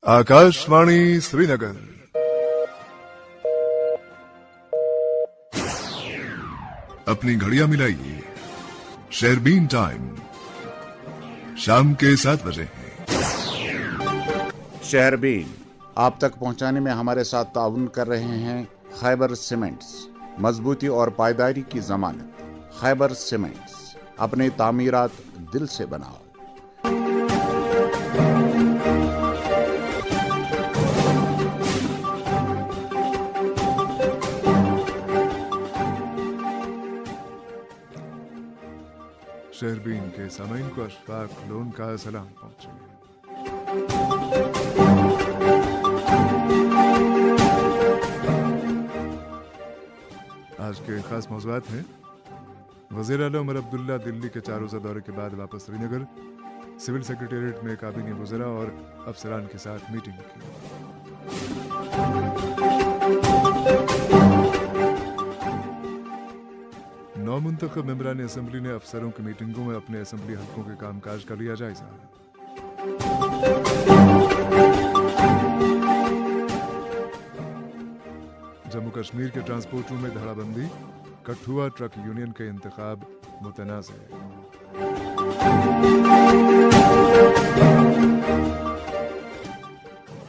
आकाशवाणी श्रीनगर। अपनी घड़ियां मिलाइए, शेरबीन टाइम शाम के 7 बजे है। शेरबीन आप तक पहुंचाने में हमारे साथ ताउन कर रहे हैं खैबर सीमेंट्स, मजबूती और पायदारी की जमानत। खैबर सीमेंट्स, अपने तामीरात दिल से बनाओ। शेरबीन के सामईन को अशफाक लोन का सलाम पहुंचे। आज के खास मौज़ूआत हैं। वज़ीर आला उमर अब्दुल्ला दिल्ली के 4 रोज़ा दौरे के बाद वापस श्रीनगर। सिविल सेक्रेटेरिएट में काबीना वज़रा और अफसरान के साथ मीटिंग की। नौमुंतखब मेंबरान असेंबली ने अफसरों की मीटिंगों में अपने असेंबली हल्कों के कामकाज का लिया जायजा। जम्मू कश्मीर के ट्रांसपोर्ट रूम में धड़ाबंदी, कठुआ ट्रक यूनियन के इंतखाब मुतनाज़।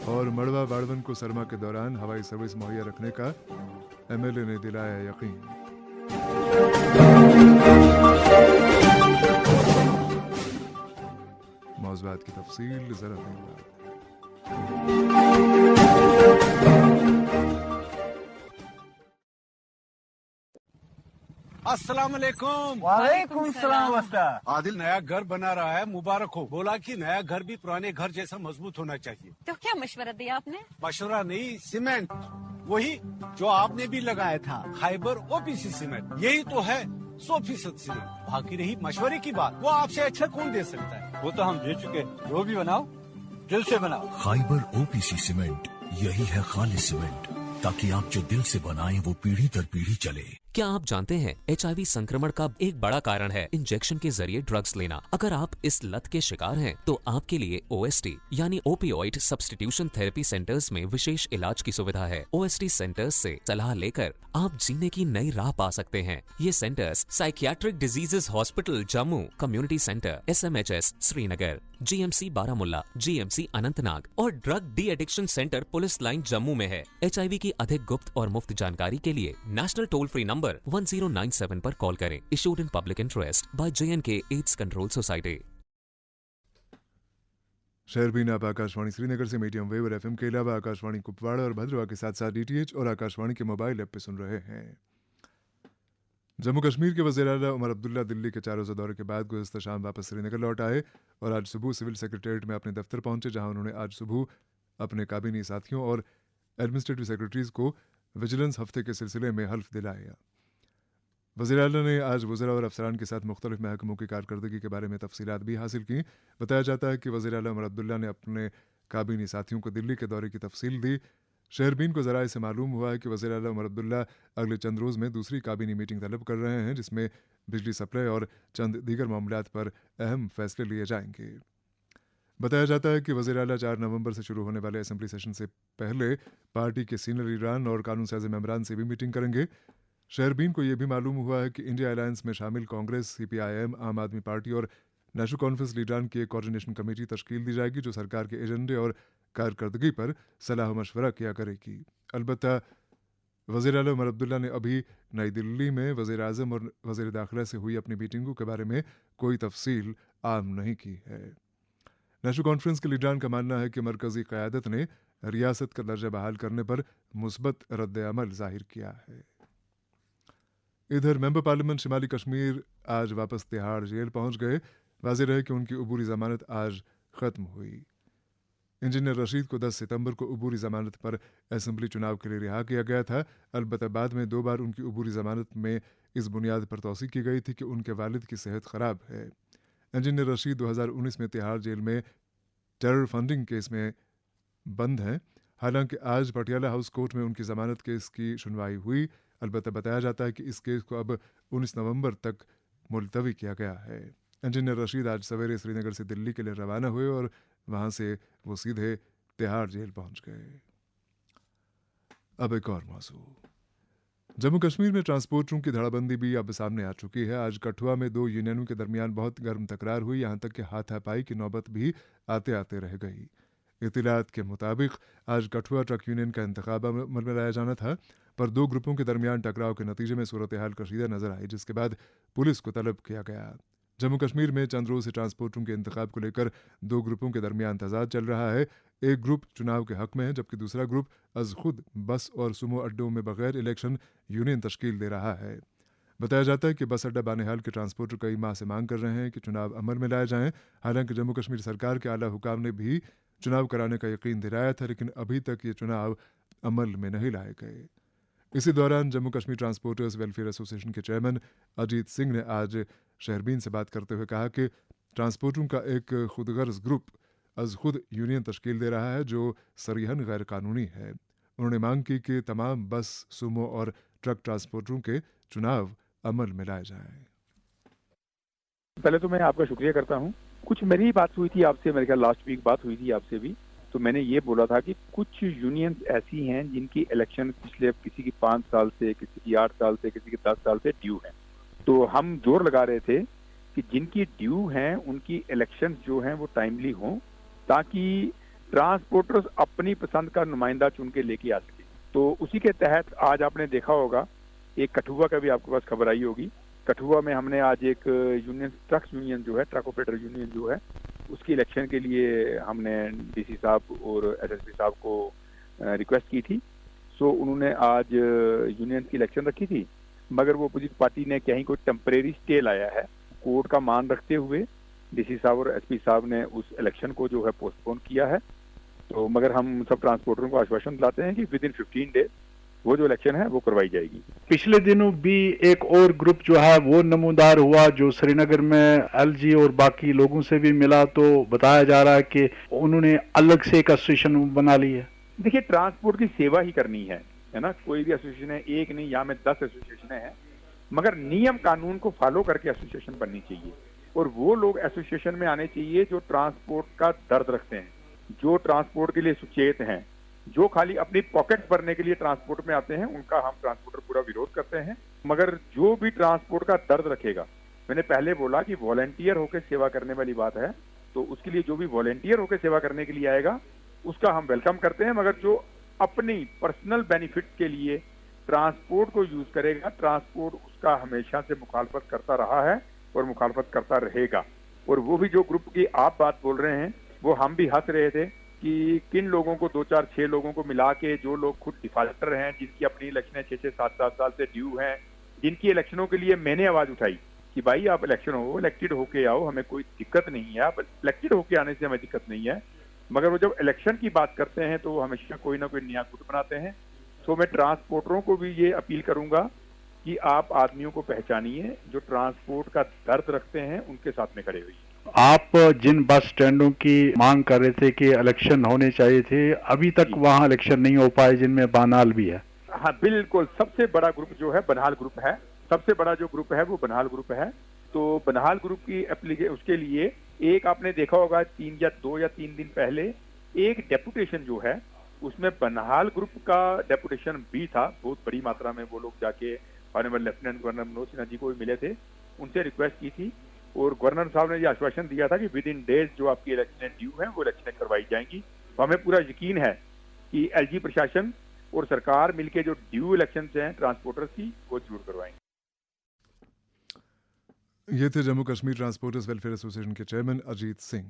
और मड़वा बाड़वन को सरमा के दौरान हवाई सर्विस मुहैया रखने का एमएलए ने दिलाया यकीन। मौज़ूआत की तफसील जरा देर बाद। अस्सलाम वालेकुम। वालेकुम सलाम। आदिल नया घर बना रहा है, मुबारक हो। बोला कि नया घर भी पुराने घर जैसा मजबूत होना चाहिए। तो क्या मशवरा दिया आपने? मशवरा नहीं, सीमेंट वही जो आपने भी लगाया था, खैबर ओपीसी सीमेंट। यही तो है 100% सीमेंट। बाकी रही मशवरे की बात, वो आपसे अच्छा कौन दे सकता है? वो तो हम दे चुके। जो भी बनाओ दिल से बनाओ। खैबर ओपीसी सीमेंट, यही है खालिस सीमेंट, ताकि आप जो दिल से बनाएं वो पीढ़ी दर पीढ़ी चले। क्या आप जानते हैं HIV संक्रमण का एक बड़ा कारण है इंजेक्शन के जरिए ड्रग्स लेना। अगर आप इस लत के शिकार हैं तो आपके लिए OST यानी ओपियोइड सब्स्टिट्यूशन थेरेपी सेंटर्स में विशेष इलाज की सुविधा है। OST सेंटर्स से सलाह लेकर आप जीने की नई राह पा सकते हैं। ये centres psychiatric diseases hospital Jammu, community centre SMHS Srinagar, GMC Baramulla, GMC Anantnag और drug de addiction centre police line Jammu में है। HIV की अधिक गुप्त और मुफ्त जानकारी के लिए नेशनल टोल फ्री नंबर 1097 पर कॉल करें। Issued in public interest by JNK AIDS control society. शेरबीन आप आकाशवाणी श्रीनगर से मीडियम वेव और FM के अलावा आकाशवाणी कुपवाड़ा और भद्रवा के साथ साथ DTH और आकाशवाणी के मोबाइल ऐप पे सुन रहे हैं। जम्मू कश्मीर के वज़ीर आला उमर अब्दुल्ला दिल्ली के 4 रोज़ा दौरे के बाद गुज़िश्ता शाम वापस श्रीनगर लौट आए और आज सुबह सिविल सेक्रेटेरिएट में अपने दफ्तर पहुंचे, जहां उन्होंने आज सुबह अपने काबीनी साथियों और एडमिनिस्ट्रेटिव सेक्रेटरीज को विजिलेंस हफ्ते के सिलसिले में हल्फ दिलाया। वज़ीर आला ने आज वज़रा और अफसरान के साथ मुख्तलिफ महकमों की कारकर्दगी के बारे में तफसीलात भी हासिल की। बताया जाता है कि वज़ीर आला उमर अब्दुल्ला ने अपने काबीनी साथियों को दिल्ली के दौरे की तफसील दी। शेरबीन को ज़राए से मालूम हुआ है कि वज़ीर आला उमर अब्दुल्ला अगले चंद रोज़ में दूसरी काबीनी मीटिंग तलब कर रहे हैं, जिसमें बिजली सप्लाई और चंद दीगर मामलात पर अहम फैसले लिए जाएंगे। बताया जाता है कि वज़ीर आला 4 नवंबर से शुरू होने वाले असेंबली सेशन से पहले पार्टी के सीनियर लीडरान और कानून साज़ मेंबरान से भी मीटिंग करेंगे। शेरबीन को यह भी मालूम हुआ है कि इंडिया अलायंस में शामिल कांग्रेस, CPIM, आम आदमी पार्टी और नेशनल कॉन्फ्रेंस लीडरान की एक कोऑर्डिनेशन कमेटी तश्कील दी जाएगी, जो सरकार के एजेंडे और कारकर्दगी पर सलाह मशवरा किया करेगी। अलबत्ता वज़ीर आला उमर अब्दुल्ला ने अभी नई दिल्ली में वज़ीर आज़म और वज़ीर दाखिला से हुई अपनी मीटिंगों के बारे में कोई तफसील आम नहीं की है। नेशनल कॉन्फ्रेंस के लीडरान का मानना है कि मरकज़ी क़यादत ने रियासत का दर्जा बहाल करने पर मुस्बत रद्द अमल ज़ाहिर किया है। इधर मेंबर पार्लियामेंट शिमाली कश्मीर आज वापस तिहाड़ जेल पहुंच गए। वाज़ेह है कि उनकी अबूरी ज़मानत आज ख़त्म हुई। इंजीनियर रशीद को 10 सितंबर को अबूरी ज़मानत पर असेंबली चुनाव के लिए रिहा किया गया था। अलबत्ता बाद में 2 बार उनकी अबूरी ज़मानत में इस बुनियाद पर तौसीक़ की गई थी कि उनके वालिद की सेहत ख़राब है। इंजीनियर रशीद 2019 में तिहाड़ जेल में टेरर फंडिंग केस में बंद हैं। हालांकि आज पटियाला हाउस कोर्ट में उनकी ज़मानत केस की सुनवाई हुई। अलबत्ता बताया जाता है कि इस केस को अब 19 नवंबर तक मुलतवी किया गया है। इंजीनियर रशीद आज सवेरे श्रीनगर से दिल्ली के लिए रवाना हुए और वहां से वो सीधे तिहाड़ जेल पहुंच गए। अब एक और मौजू। जम्मू कश्मीर में ट्रांसपोर्टरों की धड़ाबंदी भी अब सामने आ चुकी है। आज कठुआ में दो यूनियनों के दरमियान बहुत गर्म तकरार हुई, यहां तक कि हाथापाई की नौबत भी आते आते रह गई। इत्तलात के मुताबिक आज कठुआ ट्रक यूनियन का इंतखाब अमल में लाया जाना था, पर दो ग्रुपों के दरमियान टकराव के नतीजे में सूरत हाल कशीदा नजर आई, जिसके बाद पुलिस को तलब किया गया। जम्मू कश्मीर में चंद रोज से ट्रांसपोर्टरों के इंतखाब को लेकर दो ग्रुपों के दरमियान तजाद चल रहा है। एक ग्रुप चुनाव के हक में है, जबकि दूसरा ग्रुप अज खुद बस और सुमो अड्डों में बगैर इलेक्शन यूनियन तश्कील दे रहा है। बताया जाता है कि बस अड्डा बानिहाल के ट्रांसपोर्टर कई माह से मांग कर रहे हैं कि चुनाव अमल में लाए जाएं। हालांकि जम्मू कश्मीर सरकार के आला हुकाम ने भी चुनाव कराने का यकीन दिलाया था, लेकिन अभी तक ये चुनाव अमल में नहीं लाए गए। इसी दौरान Jammu Kashmir transporters welfare association के चेयरमैन अजीत सिंह ने आज शहरबीन से बात करते हुए कहा कि ट्रांसपोर्टरों का एक खुदगर्ज ग्रुप अज खुद यूनियन तश्कील दे रहा है, जो सरीहन गैर कानूनी है। उन्होंने मांग की कि तमाम बस, सुमो और ट्रक ट्रांसपोर्टरों के चुनाव अमल में लाए जाएं। पहले तो मैं आपका शुक्रिया करता हूं। कुछ मेरी बात हुई थी आपसे, मेरे ख्याल लास्ट वीक बात हुई थी आपसे भी, तो मैंने ये बोला था कि कुछ यूनियंस ऐसी हैं जिनकी इलेक्शन पिछले किसी की 5 साल से, किसी की 8 साल से, किसी की 10 साल से ड्यू है। तो हम जोर लगा रहे थे कि जिनकी ड्यू हैं उनकी इलेक्शन जो हैं वो टाइमली हों, ताकि ट्रांसपोर्टर्स अपनी पसंद का नुमाइंदा चुन के लेके आ सके। तो उसी के तहत आज आपने देखा होगा, एक कठुआ का भी आपके पास खबर आई होगी। कठुआ में हमने आज एक यूनियन, ट्रक यूनियन जो है, ट्रक ऑपरेटर यूनियन जो है, उसकी इलेक्शन के लिए हमने डीसी साहब और एसएसपी साहब को रिक्वेस्ट की थी। सो उन्होंने आज यूनियन की इलेक्शन रखी थी, मगर वो अपोजिट पार्टी ने कहीं कोई टेम्परेरी स्टे लाया है। कोर्ट का मान रखते हुए डीसी साहब और एसपी साहब ने उस इलेक्शन को जो है पोस्टपोन किया है। तो मगर हम सब ट्रांसपोर्टरों को आश्वासन दिलाते हैं कि विद इन 15 डेज वो जो इलेक्शन है वो करवाई जाएगी। पिछले दिनों भी एक और ग्रुप जो है वो नमूदार हुआ, जो श्रीनगर में एलजी और बाकी लोगों से भी मिला, तो बताया जा रहा है कि उन्होंने अलग से एक एसोसिएशन बना ली है। देखिए, ट्रांसपोर्ट की सेवा ही करनी है ना। कोई भी एसोसिएशन है, एक नहीं, यहाँ में 10 एसोसिएशन है, मगर नियम कानून को फॉलो करके एसोसिएशन बननी चाहिए। और वो लोग एसोसिएशन में आने चाहिए जो ट्रांसपोर्ट का दर्द रखते हैं, जो ट्रांसपोर्ट के लिए सुचेत हैं। जो खाली अपनी पॉकेट भरने के लिए ट्रांसपोर्ट में आते हैं, उनका हम ट्रांसपोर्टर पूरा विरोध करते हैं। मगर जो भी ट्रांसपोर्ट का दर्द रखेगा, मैंने पहले बोला कि वॉलंटियर होकर सेवा करने वाली बात है, तो उसके लिए जो भी वॉलंटियर होकर सेवा करने के लिए आएगा उसका हम वेलकम करते हैं। मगर जो अपनी पर्सनल बेनिफिट के लिए ट्रांसपोर्ट को यूज करेगा, ट्रांसपोर्ट उसका हमेशा से मुखालफत करता रहा है और मुखालफत करता रहेगा। और वो भी जो ग्रुप की आप बात बोल रहे हैं, वो हम भी हंस रहे थे कि किन लोगों को 2, 4, 6 लोगों को मिला के, जो लोग खुद डिफाल्टर हैं, जिनकी अपनी इलेक्शनें 6, 7 साल से ड्यू हैं, जिनकी इलेक्शनों के लिए मैंने आवाज उठाई कि भाई आप इलेक्शन हो, इलेक्टेड होके आओ, हमें कोई दिक्कत नहीं है, आप इलेक्टेड होके आने से हमें दिक्कत नहीं है। मगर वो जब इलेक्शन की बात करते हैं तो वो हमेशा कोई ना कोई नया गुट बनाते हैं। तो मैं ट्रांसपोर्टरों को भी ये अपील करूंगा कि आप आदमियों को पहचानिए जो ट्रांसपोर्ट का दर्द रखते हैं, उनके साथ में खड़े हुए। आप जिन बस स्टैंडों की मांग कर रहे थे कि इलेक्शन होने चाहिए थे, अभी तक वहाँ इलेक्शन नहीं हो पाए, जिनमें बानाल भी है। हाँ बिल्कुल, सबसे बड़ा ग्रुप जो है बनहाल ग्रुप है। सबसे बड़ा जो ग्रुप है वो बनहाल ग्रुप है। तो बनहाल ग्रुप की एप्लीकेशन, उसके लिए एक आपने देखा होगा 2 या 3 दिन पहले एक डेपुटेशन जो है, उसमें बनहाल ग्रुप का डेपुटेशन भी था। बहुत बड़ी मात्रा में वो लोग जाके honourable lieutenant governor Manoj Sinha ji को भी मिले थे, उनसे रिक्वेस्ट की थी और गवर्नर साहब ने ये आश्वासन दिया था कि विद इन डेज जो आपकी इलेक्शन ड्यू है वो इलेक्शन करवाई जाएंगी। तो हमें पूरा यकीन है कि एलजी प्रशासन और सरकार मिलकर जो ड्यू इलेक्शन हैं ट्रांसपोर्टर्स की, वो जरूर करवाएंगे। ये थे Jammu Kashmir transporters welfare association के चेयरमैन अजीत सिंह।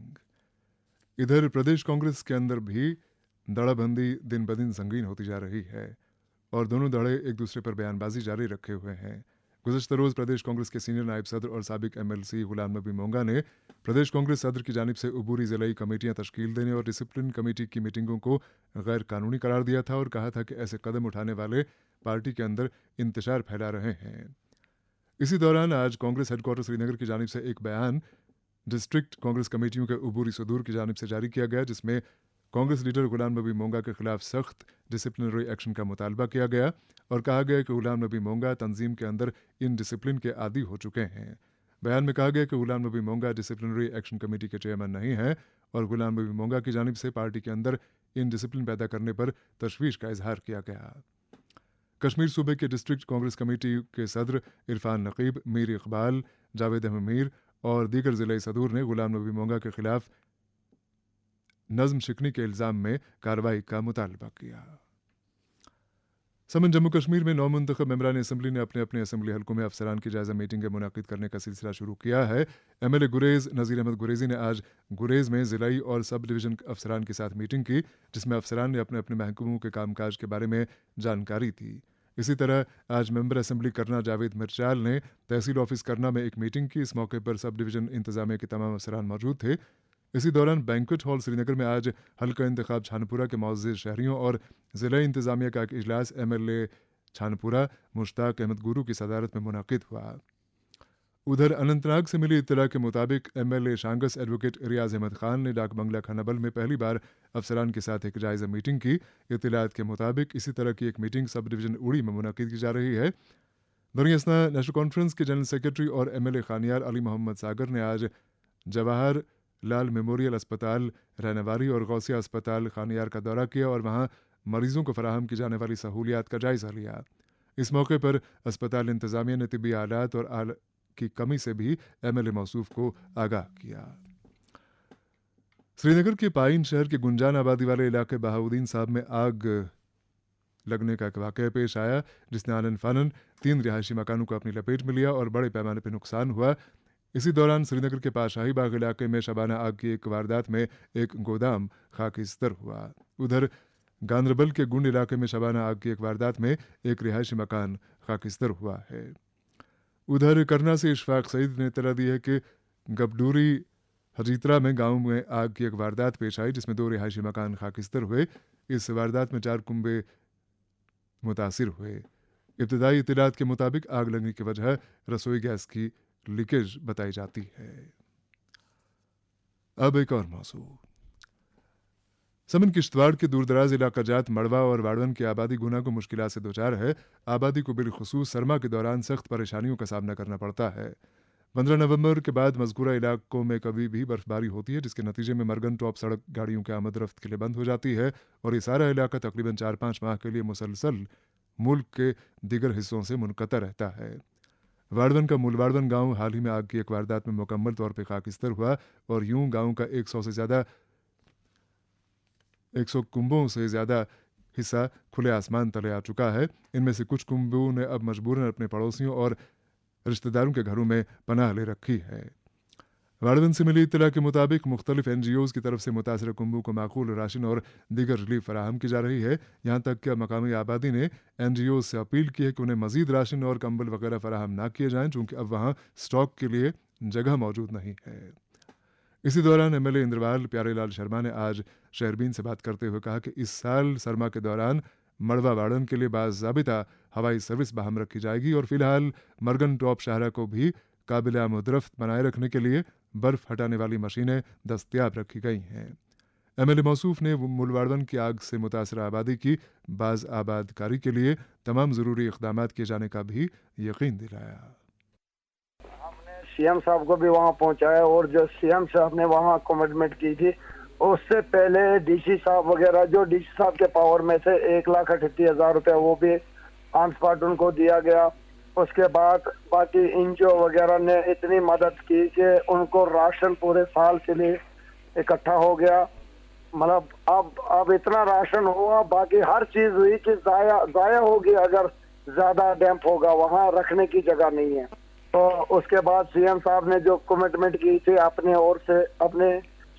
इधर प्रदेश कांग्रेस के अंदर भी दड़ाबंदी दिन ब दिन संगीन होती जा रही है और दोनों दड़े एक दूसरे पर बयानबाजी जारी रखे हुए हैं। गुज़श्ता रोज़ प्रदेश कांग्रेस के सीनियर नायब सदर और साबिक एमएलसी गुलाम नबी मोंगा ने प्रदेश कांग्रेस सदर की जानिब से अबूरी ज़िलाई कमेटियां तश्कील देने और डिसिप्लिन कमेटी की मीटिंगों को गैर कानूनी करार दिया था और कहा था कि ऐसे कदम उठाने वाले पार्टी के अंदर इंतशार फैला रहे हैं। इसी दौरान आज कांग्रेस हेडक्वार्टर श्रीनगर की जानिब से एक बयान डिस्ट्रिक्ट कांग्रेस कमेटियों के अबूरी सदूर की जानिब से जारी किया गया, जिसमें कांग्रेस लीडर गुलाम नबी मोंगा के खिलाफ सख्त डिसिप्लिनरी एक्शन का मुतालबा किया गया और कहा गया कि गुलाम नबी मोंगा तंजीम के अंदर इन डिसिप्लिन के आदी हो चुके हैं। बयान में कहा गया कि गुलाम नबी मोंगा डिसिप्लिनरी एक्शन कमेटी के चेयरमैन नहीं हैं और गुलाम नबी मोंगा की जानिब से पार्टी के अंदर इनडिसिप्लिन पैदा करने पर तशवीश का इजहार किया गया। कश्मीर सूबे के डिस्ट्रिक्ट कांग्रेस कमेटी के सदर इरफान नकीब, मीर इकबाल, जावेद अहमद मीर और दीगर जिले सदूर ने गुलाम नबी मोंगा के खिलाफ नज्म शिकनी के इल्जाम में कार्रवाई का मुतालबा किया। समन जम्मू कश्मीर में नौमुंतखब मेंबरान असम्बली ने अपने अपने असम्बली हलकों में अफसरान की जायजा मीटिंगें मुनाकिद करने का सिलसिला शुरू किया है। MLA गुरेज नज़ीर अहमद गुरेजी ने आज गुरेज में जिलाई और सब डिवीज़न अफसरान के साथ मीटिंग की, जिसमें अफसरान ने अपने अपने महकमों के कामकाज के बारे में जानकारी दी। इसी तरह आज मेंबर असम्बली करना जावेद मिर्चाल ने तहसील ऑफिस करना में एक मीटिंग की। इस मौके पर सब डिवीज़न इंतजामिया के तमाम अफसरान मौजूद थे। इसी दौरान बैंक्वेट हॉल श्रीनगर में आज हल्का इंतखाब छानपुरा के मौजूद शहरियों और ज़िला इंतजामिया का एक इजलास MLA छानपुरा मुश्ताक अहमद गुरू की सदारत में मुनाकिद हुआ। उधर अनंतनाग से मिली इत्तला के मुताबिक MLA शांगस एडवोकेट रियाज अहमद खान ने डाक बंगला खानाबल में पहली बार अफसरान के साथ एक जायजा मीटिंग की। इत्तलात के मुताबिक इसी तरह की एक मीटिंग सब डिवीज़न उड़ी में मुनाकिद की जा रही है। बरियासना नेशनल कॉन्फ्रेंस के जनरल सेक्रेटरी और MLA खानियार अली मोहम्मद सागर ने आज जवाहर लाल मेमोरियल अस्पताल रहनवारी और गौसिया अस्पताल खानियार का दौरा किया और वहां मरीजों को फराहम की जाने वाली सहूलियात का जायजा लिया। इस मौके पर अस्पताल इंतजामिया ने तिब्बी आलात और आल की कमी से भी MLA मौसूफ को आगाह किया। श्रीनगर के पाइन शहर के गुंजान आबादी वाले इलाके बहाउद्दीन साहब में आग लगने का एक वाकया पेश आया, जिसने आनन फानन 3 रिहायशी मकानों को अपनी लपेट में लिया और बड़े पैमाने पर नुकसान हुआ। इसी दौरान श्रीनगर के पास शाही बाग इलाके में शबाना आग की एक वारदात में एक गोदाम खाकिस्तर हुआ। उधर गांदरबल के गुंड इलाके में शबाना आग की एक वारदात में एक रिहायशी मकान खाकिस्तर हुआ है। उधर करना से इशफाक सईद ने इत्तला दी है कि गबडूरी हजीतरा में गांव में आग की एक वारदात पेश आई, जिसमें 2 रिहायशी मकान खाकिस्तर हुए। इस वारदात में 4 कुंबे मुतासिर हुए। इब्तदाई इत्तलात के मुताबिक आग लगने की वजह रसोई गैस की लीकेज बताई जाती है। अब एक और मौजू। समन किश्तवाड़ के दूरदराज इलाका जात मड़वा और वाड़वन की आबादी गुना को मुश्किलात से दोचार है। आबादी को बिलखुसूस सरमा के दौरान सख्त परेशानियों का सामना करना पड़ता है। 15 नवंबर के बाद मज़कूरा इलाकों में कभी भी बर्फबारी होती है, जिसके नतीजे में मरगन टॉप सड़क गाड़ियों के आमद रफ्त के लिए बंद हो जाती है और ये सारा इलाका तकरीबन 4-5 माह के लिए मुसलसल मुल्क के दीगर हिस्सों से मुनक़ता रहता है। वाड़वन का मूलवाड़वन गांव हाल ही में आग की एक वारदात में मुकम्मल तौर पर खाकिस्तर हुआ और यूं गांव का 100 कुंबों से ज़्यादा हिस्सा खुले आसमान तले आ चुका है। इनमें से कुछ कुंबों ने अब मजबूरन अपने पड़ोसियों और रिश्तेदारों के घरों में पनाह ले रखी है। वाड़वन से मिली इत्तला के मुताबिक मुख्तलिफ NGOs की तरफ से मुतासर कुंबों को माकूल राशन और दीगर रिलीफ फराहम की जा रही है। यहाँ तक कि मकामी आबादी ने NGOs से अपील की है कि उन्हें मजीद राशन और कंबल वगैरह फराहम ना किए जाएं, चूँकि अब वहाँ स्टॉक के लिए जगह मौजूद नहीं है। इसी दौरान MLA इंद्रवाल प्यारेलाल शर्मा ने आज शहरबीन से बात करते हुए कहा कि इस साल सरमा के दौरान मड़वा वाड़न के लिए बाज़ाबिता हवाई सर्विस बहाम रखी जाएगी और फिलहाल मरगन टॉप शाहरा को भी काबिल आमदरफ्त बनाए रखने के लिए बर्फ हटाने वाली मशीनें दस्तयाब रखी गई हैं। MLA मौसूफ ने मूलवाड़वन की आग से मुतासर आबादी की बाज़ आबादकारी के लिए तमाम ज़रूरी इक़दामात किए जाने का भी यकीन दिलाया। CM साहब को भी वहाँ पहुँचाया और जो CM साहब ने वहाँ कमिटमेंट की थी, उससे पहले DC साहब वगैरह, जो DC साहब के पावर में से 1,38,000 रुपया वो भी ऑन स्पॉट उनको दिया गया। उसके बाद बाकी NGO वगैरह ने इतनी मदद की कि उनको राशन पूरे साल के लिए इकट्ठा हो गया। मतलब अब इतना राशन हुआ, बाकी हर चीज हुई कि जाया होगी अगर ज्यादा डैम्प होगा, वहाँ रखने की जगह नहीं है। तो उसके बाद CM साहब ने जो कमिटमेंट की थी अपने ओर से, अपने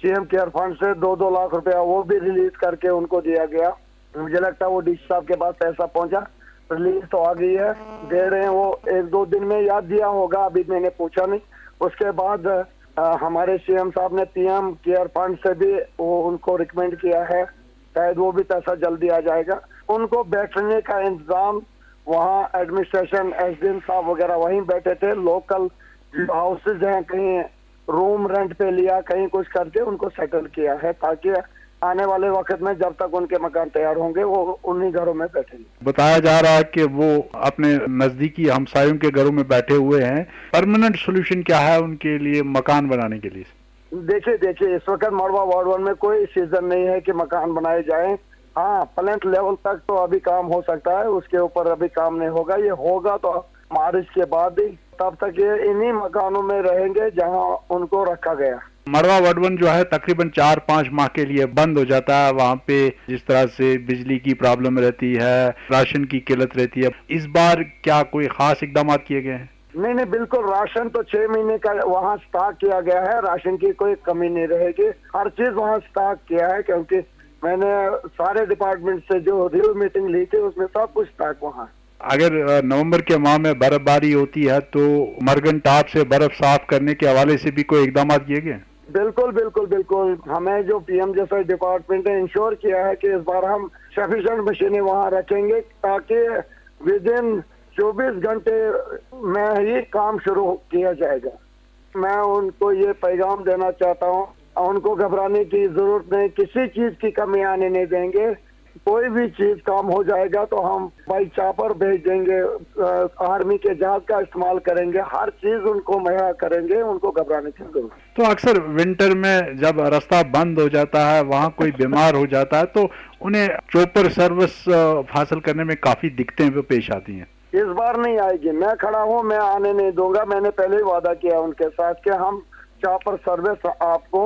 CM केयर फंड से 2-2 लाख रुपया वो भी रिलीज करके उनको दिया गया। मुझे लगता है वो DC साहब के पास पैसा पहुंचा, रिलीज तो आ गई है, दे रहे हैं वो 1-2 दिन में, याद दिया होगा, अभी मैंने पूछा नहीं। उसके बाद हमारे CM साहब ने PM केयर फंड से भी वो उनको रिकमेंड किया है, शायद वो भी पैसा जल्दी आ जाएगा। उनको बैठने का इंतजाम वहाँ एडमिनिस्ट्रेशन SDM साहब वगैरह वहीं बैठे थे। लोकल जो हाउसेज हैं कहीं रूम रेंट पे लिया, कहीं कुछ करके उनको सेटल किया है, ताकि आने वाले वक्त में जब तक उनके मकान तैयार होंगे वो उन्हीं घरों में बैठेंगे। बताया जा रहा है कि वो अपने नजदीकी हमसायों के घरों में बैठे हुए हैं। परमानेंट सोल्यूशन क्या है उनके लिए मकान बनाने के लिए? देखिए इस वक्त मड़वा वार्ड 1 में कोई सीजन नहीं है कि मकान बनाए जाएं। हाँ, प्लांट लेवल तक तो अभी काम हो सकता है, उसके ऊपर अभी काम नहीं होगा। ये होगा तो मार्च के बाद ही, तब तक ये इन्हीं मकानों में रहेंगे जहां उनको रखा गया। मड़वा वार्ड 1 जो है तकरीबन 4-5 माह के लिए बंद हो जाता है। वहाँ पे जिस तरह से बिजली की प्रॉब्लम रहती है, राशन की किल्लत रहती है, इस बार क्या कोई खास इकदाम किए गए हैं? नहीं, बिल्कुल। राशन तो 6 महीने का वहाँ स्टॉक किया गया है, राशन की कोई कमी नहीं रहेगी। हर चीज वहाँ स्टॉक किया है, क्योंकि मैंने सारे डिपार्टमेंट से जो रिव्यू मीटिंग ली थी उसमें सब कुछ स्टॉक वहाँ। अगर नवंबर के माह में बर्फबारी होती है तो मरगन टाप से बर्फ साफ करने के हवाले से भी कोई इकदाम किए गए? बिल्कुल। हमें जो पीएम जैसा डिपार्टमेंट ने इंश्योर किया है कि इस बार हम सफिशिएंट मशीनें वहाँ रखेंगे ताकि विद इन 24 घंटे में ही काम शुरू किया जाएगा। मैं उनको ये पैगाम देना चाहता हूँ, उनको घबराने की जरूरत नहीं, किसी चीज की कमी आने नहीं देंगे। कोई भी चीज काम हो जाएगा तो हम बाई चापर भेज देंगे, आर्मी के जहाज का इस्तेमाल करेंगे, हर चीज उनको मुहैया करेंगे, उनको घबराने की जरूरत। तो अक्सर विंटर में जब रास्ता बंद हो जाता है, वहाँ कोई बीमार हो जाता है, तो उन्हें चॉपर सर्विस हासिल करने में काफी दिक्कतें पेश आती हैं। इस बार नहीं आएगी, मैं खड़ा हूँ, मैं आने नहीं दूंगा। मैंने पहले ही वादा किया उनके साथ कि हम चॉपर सर्विस आपको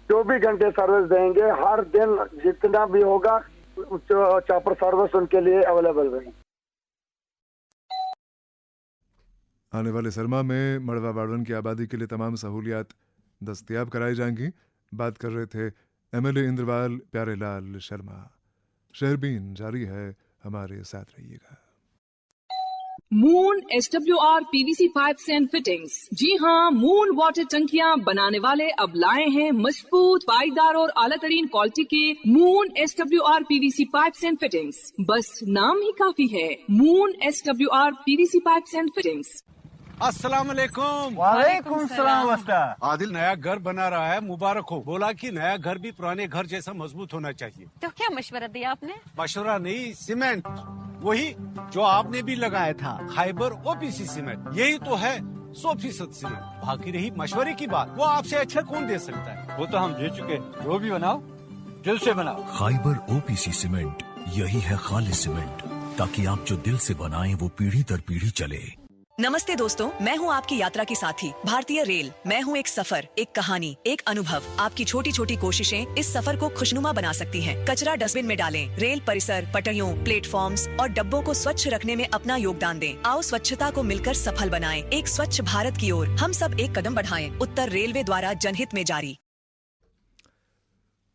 24 घंटे सर्विस देंगे, हर दिन जितना भी होगा चॉपर सर्विस उनके लिए अवेलेबल रहेगी। आने वाले सरमा में मड़वा वार्ड 1 की आबादी के लिए तमाम सहूलियात दस्तयाब कराई जाएंगी। बात कर रहे थे एमएलए इंद्रवाल प्यारेलाल शर्मा। शहरबीन जारी है, हमारे साथ रहिएगा। Moon SWR PVC pipes and fittings. जी हाँ, मून वाटर टंकियाँ बनाने वाले अब लाए हैं मजबूत, पाईदार और आला तरीन क्वालिटी के moon SWR PVC pipes and fittings. बस नाम ही काफी है, moon SWR PVC pipes and fittings. अस्सलाम वालेकुम। वालेकुम सलाम। आदिल नया घर बना रहा है, मुबारक हो। बोला कि नया घर भी पुराने घर जैसा मजबूत होना चाहिए। तो क्या मशवरा दिया आपने? मशवरा नहीं, सीमेंट वही जो आपने भी लगाया था, खाइबर OPC सीमेंट। यही तो है 100% सीमेंट। बाकी रही मशवरे की बात, वो आपसे अच्छा कौन दे सकता है? वो तो हम दे चुके। जो भी बनाओ दिल से बनाओ। खाइबर OPC सीमेंट, यही है खालिस सीमेंट, ताकि आप जो दिल से बनाएं वो पीढ़ी दर पीढ़ी चले। नमस्ते दोस्तों, मैं हूं आपकी यात्रा की साथी भारतीय रेल। मैं हूं एक सफर, एक कहानी, एक अनुभव। आपकी छोटी छोटी कोशिशें इस सफर को खुशनुमा बना सकती हैं। कचरा डस्टबिन में डालें, रेल परिसर, पटरियों, प्लेटफॉर्म्स और डब्बों को स्वच्छ रखने में अपना योगदान दें। आओ स्वच्छता को मिलकर सफल बनाएं। एक स्वच्छ भारत की ओर हम सब एक कदम बढ़ाएं। उत्तर रेलवे द्वारा जनहित में जारी।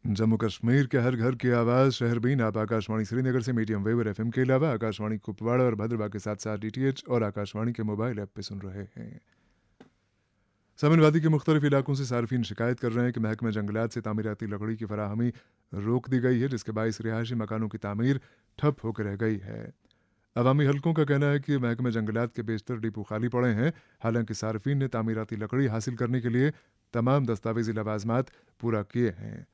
जम्मू कश्मीर के हर घर की आवाज़ शहरबीन आप आकाशवाणी श्रीनगर से मीडियम वेव FM के अलावा आकाशवाणी कुपवाड़ा और भद्रवाह के साथ साथ DTH और आकाशवाणी के मोबाइल ऐप पे सुन रहे हैं। समन वादी के मुख्तलिफ इलाकों से सार्फिन शिकायत कर रहे हैं कि महकमा जंगलात से तामीराती लकड़ी की फराहमी रोक दी गई है, जिसके बायस रिहायशी मकानों की तामीर ठप होकर रह गई है। अवामी हलकों का कहना है कि महकमा जंगलात के बेशतर डिपो खाली पड़े हैं। हालांकि सार्फिन ने तामीराती लकड़ी हासिल करने के लिए तमाम दस्तावेजी लवाजमात पूरा किए हैं।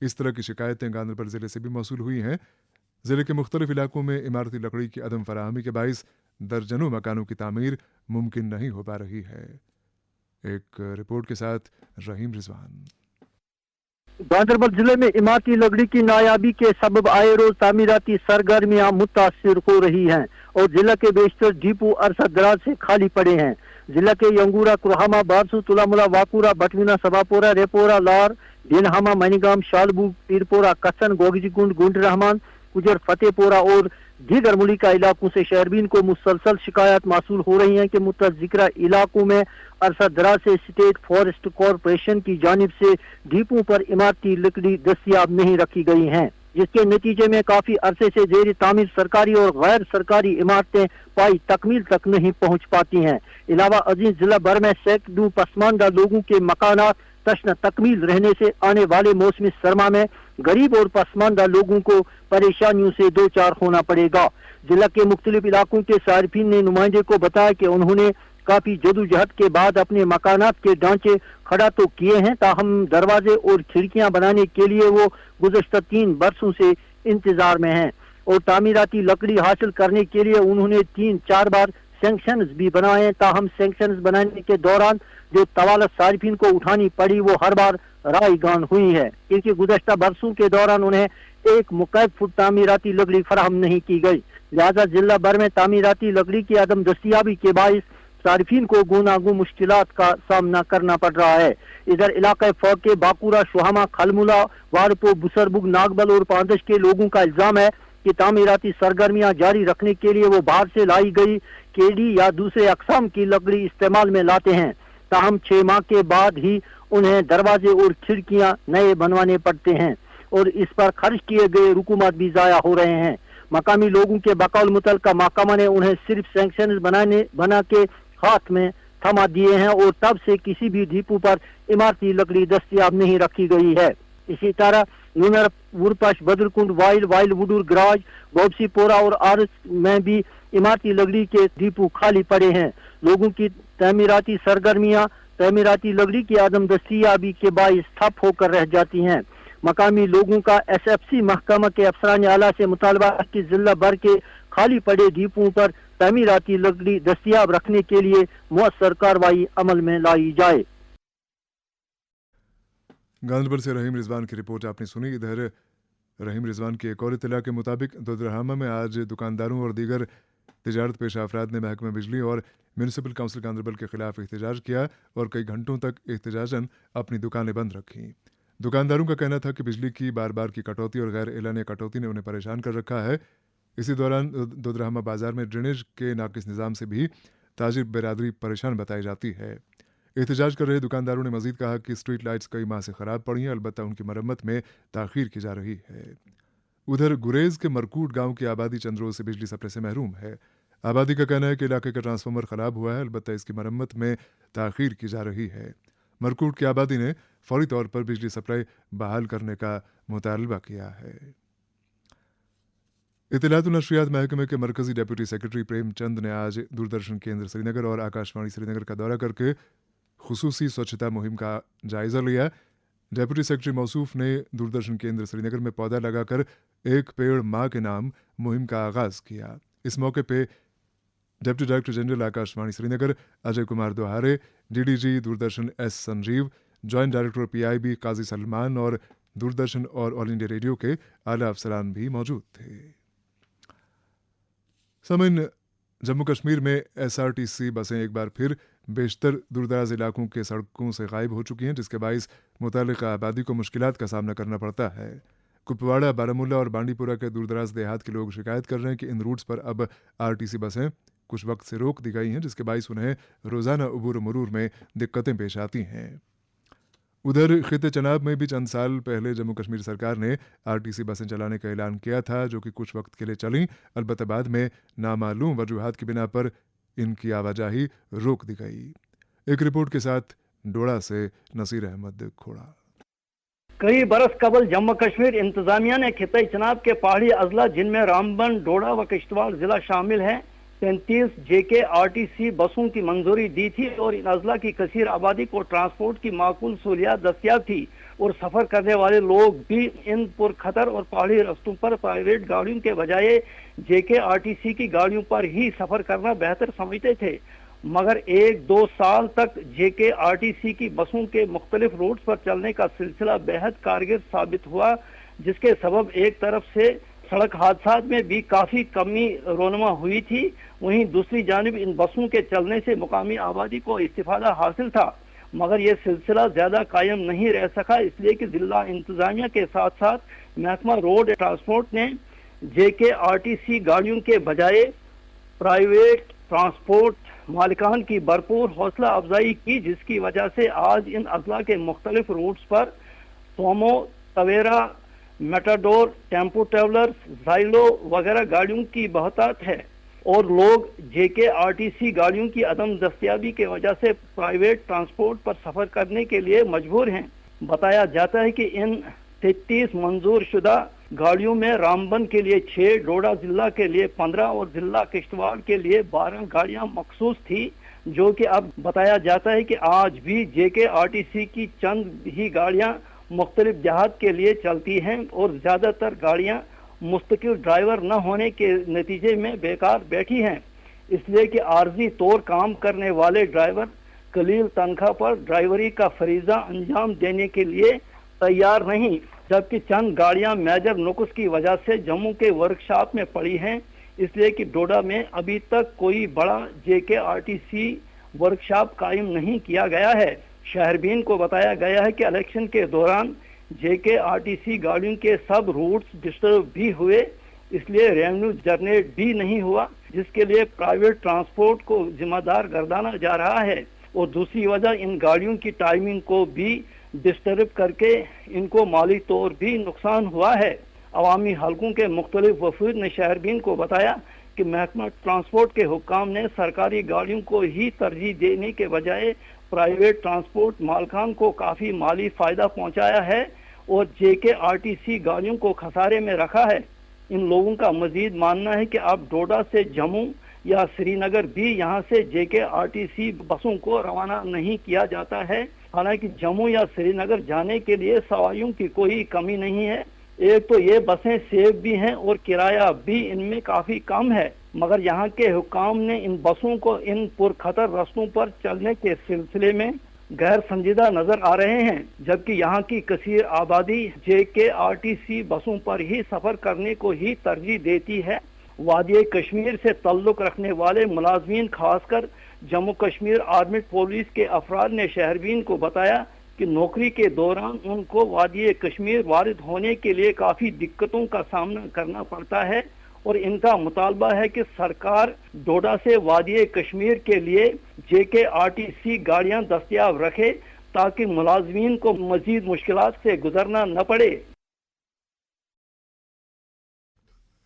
इस तरह की शिकायतें गांधरबल जिले से भी मौसूल हुई हैं। जिले के मुख्तलिफ इलाकों में इमारती लकड़ी की अदम फराहमी के बायस दर्जनों मकानों की तामीर मुमकिन नहीं हो पा रही है। एक रिपोर्ट के साथ रहीम रिजवान। गांधरबल जिले में इमारती लकड़ी की नायाबी के सबब आए रोज तामीराती सरगर्मियां मुतासिर हो रही हैं और जिला के बेशतर डिपो अरसा दराज से खाली पड़े हैं। जिला के यंगूरा, कुरहामा, बारसू, तुलामुला, वाकुरा, बटवीना, सबापोरा, रेपोरा, लार, दिनहामा, मनीगाम, शालबू, पीरपोरा, कसन, गोगजीकुंड, गुंड रहमान, कुजर, फतेहपोरा और दीगर मुलिका इलाकों से शहरबीन को मुसलसल शिकायत मासूल हो रही हैं कि मुतज़िक्रा इलाकों में अरसा दराज से स्टेट फॉरेस्ट कॉरपोरेशन की जानिब से डिपो पर इमारती लकड़ी दस्तियाब नहीं रखी गई हैं, जिसके नतीजे में काफी अरसे से जेर तामीर सरकारी और गैर सरकारी इमारतें पाई तकमील तक नहीं पहुँच पाती हैं। इलावा अजीज जिला भर में सैकड़ों पसमानदा लोगों के मकानात तश्न तकमील रहने से आने वाले मौसमी सरमा में गरीब और पसमानदा लोगों को परेशानियों से दो चार होना पड़ेगा। जिला के मुख्तलिफ इलाकों के सार्फिन ने नुमाइंदे को बताया कि उन्होंने काफी जदोजहद के बाद अपने मकानात के ढांचे खड़ा तो किए हैं, ताहम दरवाजे और खिड़कियां बनाने के लिए वो गुज़श्ता 3 बरसों से इंतजार में हैं और तामीराती लकड़ी हासिल करने के लिए उन्होंने 3-4 बार सैंक्शंस भी बनाए हैं, ताहम सैंक्शंस बनाने के दौरान जो तवालत सारिफिन को उठानी पड़ी वो हर बार रायगान हुई है, क्योंकि गुज़श्ता बरसों के दौरान उन्हें एक मुकैद फुट तामीराती लकड़ी फराहम नहीं की गई। लिहाजा जिला भर में तामीराती लकड़ी की अदम दस्तियाबी के बाइस सारिफिन को गुनागू मुश्किलात का सामना करना पड़ रहा है। इधर इलाका फौके बाकुरा, शुहामा, खलमुला, वारपो, बुसरबुग, नागबल और पांदश के लोगों का इल्जाम है कि तामीराती सरगर्मियां जारी रखने के लिए वो बाहर से लाई गई केडी या दूसरे अकसाम की लकड़ी इस्तेमाल में लाते हैं, ताहम 6 माह के बाद ही उन्हें दरवाजे और खिड़कियां नए बनवाने पड़ते हैं और इस पर खर्च किए गए रुकूमत भी जाया हो रहे हैं। मकामी लोगों के बकौल मुतल्लिका महकमा ने उन्हें सिर्फ सैंक्शन बना के हाथ में थमा दिए हैं और तब से किसी भी डिपो पर इमारती लकड़ी दस्तियाब नहीं रखी गई है। इसी तरह नूनर, वुरपश, बदरकुंड, वाइल वुडूर, गराज, बोबसीपोरा और आरस में भी इमारती लकड़ी के डिपो खाली पड़े हैं। लोगों की तामीराती सरगर्मियां तामीराती लकड़ी की आदम दस्तियाबी के बाइस ठप होकर रह जाती हैं। मकामी लोगों का SFC महकमा के अफसरान आला से मुतालबा कि जिला भर के खाली पड़े डिपों पर तामीराती लकड़ी दस्तियाब रखने के लिए मुअस्सर कार्रवाई अमल में लाई जाए। गांधीनगर से रहीम रिजवान की रिपोर्ट आपने सुनी। इधर रहीम रिजवान की एक और इत्तला के मुताबिक दोदरहामा में आज दुकानदारों और दीगर तिजारत पेशा अफराद ने महकमा बिजली और म्यूनिसिपल काउंसिल गांधरबल के खिलाफ एहतजाज किया और कई घंटों तक एहतजाजन अपनी दुकानें बंद रखीं। दुकानदारों का कहना था कि बिजली की बार बार की कटौती और गैर एलानिया कटौती ने उन्हें परेशान कर रखा है। इसी दौरान दोदरहामा बाजार में ड्रेनेज के नाकिस निज़ाम से भी ताजिर बिरादरी परेशान बताई जाती है। एहतजाज कर रहे दुकानदारों ने मजीद कहा कि स्ट्रीट लाइट्स कई माह से ख़राब पड़ी हैं, अलबत्ता उनकी मरम्मत में ताख़ीर की जा रही है। उधर गुरेज के मरकूट गांव की आबादी चंद रोज से बिजली सप्लाई से महरूम है। आबादी का कहना है कि इलाके का ट्रांसफार्मर ख़राब हुआ है, अलबत्ता इसकी मरम्मत में ताख़ीर की जा रही है। मरकूट की आबादी ने फौरी तौर पर बिजली सप्लाई बहाल करने का मुतालबा किया है। इत्तलात और नशरियात महकमे के मरकजी डेप्यूटी सेक्रेटरी प्रेमचंद ने आज दूरदर्शन केंद्र श्रीनगर और आकाशवाणी श्रीनगर का दौरा करके खुसूसी स्वच्छता मुहिम का जायजा लिया। डेप्यूटी सेक्रेटरी मौसूफ ने दूरदर्शन केंद्र श्रीनगर में पौधा लगाकर एक पेड़ माँ के नाम मुहिम का आगाज किया। इस मौके पे deputy director general Akashvani Srinagar Ajay Kumar Dohare, DDG Doordarshan S Sanjeev, joint director PIB Qazi Salman और दूरदर्शन और ऑल इंडिया रेडियो के आला अफसरान भी मौजूद थे। समन जम्मू कश्मीर में SRTC बसें एक बार फिर बेशतर दूरदराज इलाकों के सड़कों से गायब हो चुकी हैं, जिसके बाइस मुतालिका आबादी को मुश्किलात का सामना करना पड़ता है। कुपवाड़ा, बारामूला और बांडीपुरा के दूरदराज देहात के लोग शिकायत कर रहे हैं कि इन रूट्स पर अब RTC बसें कुछ वक्त से रोक दी गई हैं, जिसके बाइस उन्हें रोज़ाना उबूर मरूर में दिक्कतें पेश आती हैं। उधर खिते चनाब में भी चंद साल पहले जम्मू कश्मीर सरकार ने RTC बसें चलाने का ऐलान किया था, जो कि कुछ वक्त के लिए चलीं, अलबत्ता बाद में नामालूम वजूहात की बिना पर इनकी आवाजाही रोक दी गई। एक रिपोर्ट के साथ डोडा से नसीर अहमद खोड़ा। कई बरस कबल जम्मू कश्मीर इंतजामिया ने खिते चनाब के पहाड़ी अजला, जिनमें रामबन, डोडा व किश्तवाड़ जिला शामिल है, 33 JK RTC बसों की मंजूरी दी थी और इन अजला की कसीर आबादी को ट्रांसपोर्ट की माकूल सहूलियात दस्तियाब थी और सफर करने वाले लोग भी इन पुरखतर और पहाड़ी रास्तों पर प्राइवेट गाड़ियों के बजाय JK RTC की गाड़ियों पर ही सफर करना बेहतर समझते थे। मगर 1-2 साल तक JK RTC की बसों के मुख्तलिफ रूट्स पर चलने का सिलसिला बेहद कारगर साबित हुआ, जिसके सबब एक तरफ से सड़क हादसात में भी काफी कमी रोनमा हुई थी, वहीं दूसरी जानिब इन बसों के चलने से मुकामी आबादी को इस्तिफादा हासिल था। मगर यह सिलसिला ज्यादा कायम नहीं रह सका, इसलिए कि जिला इंतजामिया के साथ साथ महकमा रोड ट्रांसपोर्ट ने JK RTC गाड़ियों के बजाय प्राइवेट ट्रांसपोर्ट मालिकान की भरपूर हौसला अफजाई की, जिसकी वजह से आज इन अजला के मुख्तलिफ रूट्स पर सोमो, Tavera, Matador, tempo travellers, Xylo वगैरह गाड़ियों की बहुतात है और लोग JK RTC गाड़ियों की अदम दस्तियाबी के वजह से प्राइवेट ट्रांसपोर्ट पर सफर करने के लिए मजबूर हैं। बताया जाता है कि इन 33 मंजूर शुदा गाड़ियों में रामबन के लिए 6, डोडा जिला के लिए 15 और जिला किश्तवाड़ के लिए 12 गाड़ियां मखसूस थी, जो कि अब बताया जाता है कि आज भी JK RTC की चंद ही गाड़ियां मुख्तलिफ देहात के लिए चलती हैं और ज्यादातर गाड़ियां मुस्तकिल ड्राइवर न होने के नतीजे में बेकार बैठी हैं। इसलिए कि आर्जी तौर काम करने वाले ड्राइवर कलील तनख्वाह पर ड्राइवरी का फरीजा अंजाम देने के लिए तैयार नहीं, जबकि चंद गाड़ियां मेजर नुक्स की वजह से जम्मू के वर्कशॉप में पड़ी हैं। इसलिए कि डोडा में अभी तक कोई बड़ा JKRTC वर्कशॉप कायम नहीं किया गया है। शहरबीन को बताया गया है कि इलेक्शन के दौरान JKRTC गाड़ियों के सब रूट्स डिस्टर्ब भी हुए, इसलिए रेवेन्यू जनरेट भी नहीं हुआ, जिसके लिए प्राइवेट ट्रांसपोर्ट को जिम्मेदार गर्दाना जा रहा है। और दूसरी वजह इन गाड़ियों की टाइमिंग को भी डिस्टर्ब करके इनको माली तौर भी नुकसान हुआ है। अवामी हलकों के मुख्तलिफ वफूद ने शहरबीन को बताया कि महकमा ट्रांसपोर्ट के हुक्काम ने सरकारी गाड़ियों को ही तरजीह देने के बजाय प्राइवेट ट्रांसपोर्ट मालकान को काफी माली फायदा पहुंचाया है और JKRTC गाड़ियों को खसारे में रखा है। इन लोगों का मजीद मानना है कि अब डोडा से जम्मू या श्रीनगर भी यहां से JKRTC बसों को रवाना नहीं किया जाता है। हालांकि जम्मू या श्रीनगर जाने के लिए सवारियों की कोई कमी नहीं है। एक तो ये बसें सेफ भी हैं और किराया भी इनमें काफी कम है, मगर यहाँ के हुक्काम ने इन बसों को इन पुरखतर रास्तों पर चलने के सिलसिले में गैर संजीदा नजर आ रहे हैं, जबकि यहाँ की कसीर आबादी JKRTC बसों पर ही सफर करने को ही तरजीह देती है। वादी कश्मीर से ताल्लुक रखने वाले मुलाजमीन, खासकर जम्मू कश्मीर आर्मी पुलिस के अफराद ने शहरबीन को बताया कि नौकरी के दौरान उनको वादी कश्मीर वारिद होने के लिए काफी दिक्कतों का सामना करना पड़ता है और इनका मुतालबा है कि सरकार डोडा से वादी कश्मीर के लिए JKRTC गाड़ियां दस्तयाब रखे ताकि मुलाजमीन को मजीद मुश्किलात से गुजरना न पड़े।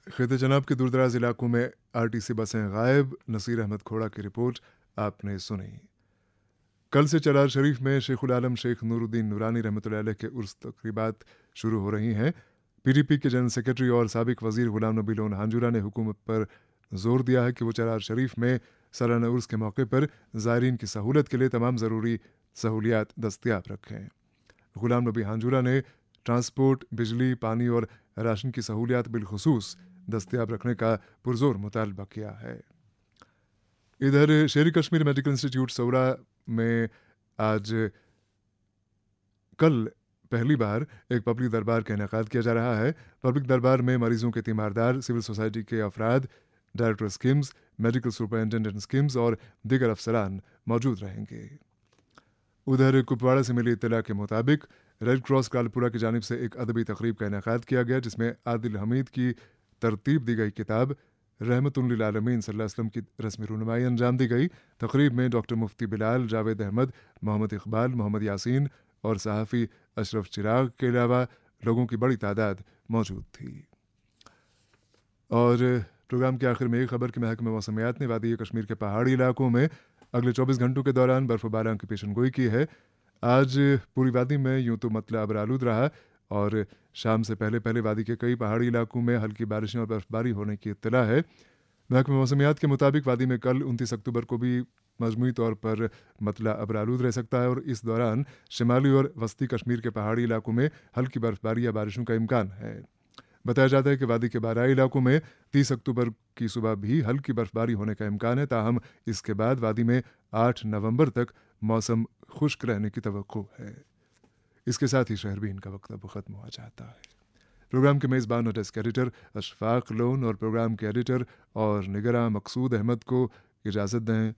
खिते जनाब के दूरदराज इलाकों में RTC बसें गायब। नसीर अहमद खोड़ा की रिपोर्ट आपने सुनी। कल से चरार शरीफ में शेखुल आलम शेख नूरुद्दीन नूरानी रहमतुल्लाह अलैह के उर्स तकरीबात शुरू हो रही हैं। PDP के जनरल सेक्रेटरी और साबिक वजीर गुलाम नबी लोन हांजुरा ने हुकूमत पर जोर दिया है कि वो चरार शरीफ में सालाना उर्स के मौके पर ज़ायरीन की सहूलत के लिए तमाम ज़रूरी सहूलियात दस्तयाब रखें। गुलाम नबी हांजुरा ने ट्रांसपोर्ट, बिजली, पानी और राशन की सहूलियात बिलखुसूस दस्तयाब रखने का पुरजोर मुतालबा किया है। इधर शेरी कश्मीर मेडिकल इंस्टीट्यूट सौरा में आज कल पहली बार एक पब्लिक दरबार का इनेकाद किया जा रहा है। पब्लिक दरबार में मरीजों के तीमारदार, सिविल सोसाइटी के अफराद, director schemes, medical superintendent schemes और दीगर अफसरान मौजूद रहेंगे। उधर कुपवाड़ा से मिली इत्तला के मुताबिक रेड क्रॉस कालपुरा की जानिब से एक अदबी तकरीब का इनेकाद किया गया, जिसमें आदिल हमीद की तरतीब दी गई किताब रहमतुल्लिल आलमीन सल्लल्लाहु अलैहि वसल्लम की रस्मी रुनुमाई अंजाम दी गई। तकरीब में डॉक्टर मुफ्ती बिलाल, जावेद अहमद, मोहम्मद इकबाल, मोहम्मद यासीन और सहाफ़ी अशरफ चिराग के अलावा लोगों की बड़ी तादाद मौजूद थी। और प्रोग्राम के आखिर में एक खबर कि महकमा मौसमियात ने वादी कश्मीर के पहाड़ी इलाकों में अगले 24 घंटों के दौरान बर्फबारी की पेशनगोई की है। आज पूरी वादी में यूं तो मतला अबरालूद रहा और शाम से पहले पहले वादी के कई पहाड़ी इलाकों में हल्की बारिशें और बर्फबारी होने की इत्तला है। महकमा मौसमियात के मुताबिक वादी में कल 29 अक्टूबर को भी मजमूई तौर पर मतला अबरालूद रह सकता है और इस दौरान शिमाली और वस्ती कश्मीर के पहाड़ी इलाकों में हल्की बर्फबारी या बारिशों का इम्कान है। बताया जाता है कि वादी के बाराई इलाकों में 30 अक्टूबर की सुबह भी हल्की बर्फबारी होने का इम्कान है। ताहम इसके बाद वादी में 8 नवंबर तक मौसम खुश्क रहने की तवक्को है। इसके साथ ही शहरबीन का वक्त अब ख़त्म हो जाता है। प्रोग्राम के मेज़बान और डेस्क एडिटर अशफाक लोन और प्रोग्राम के एडिटर और निगरां मकसूद अहमद को इजाज़त दें।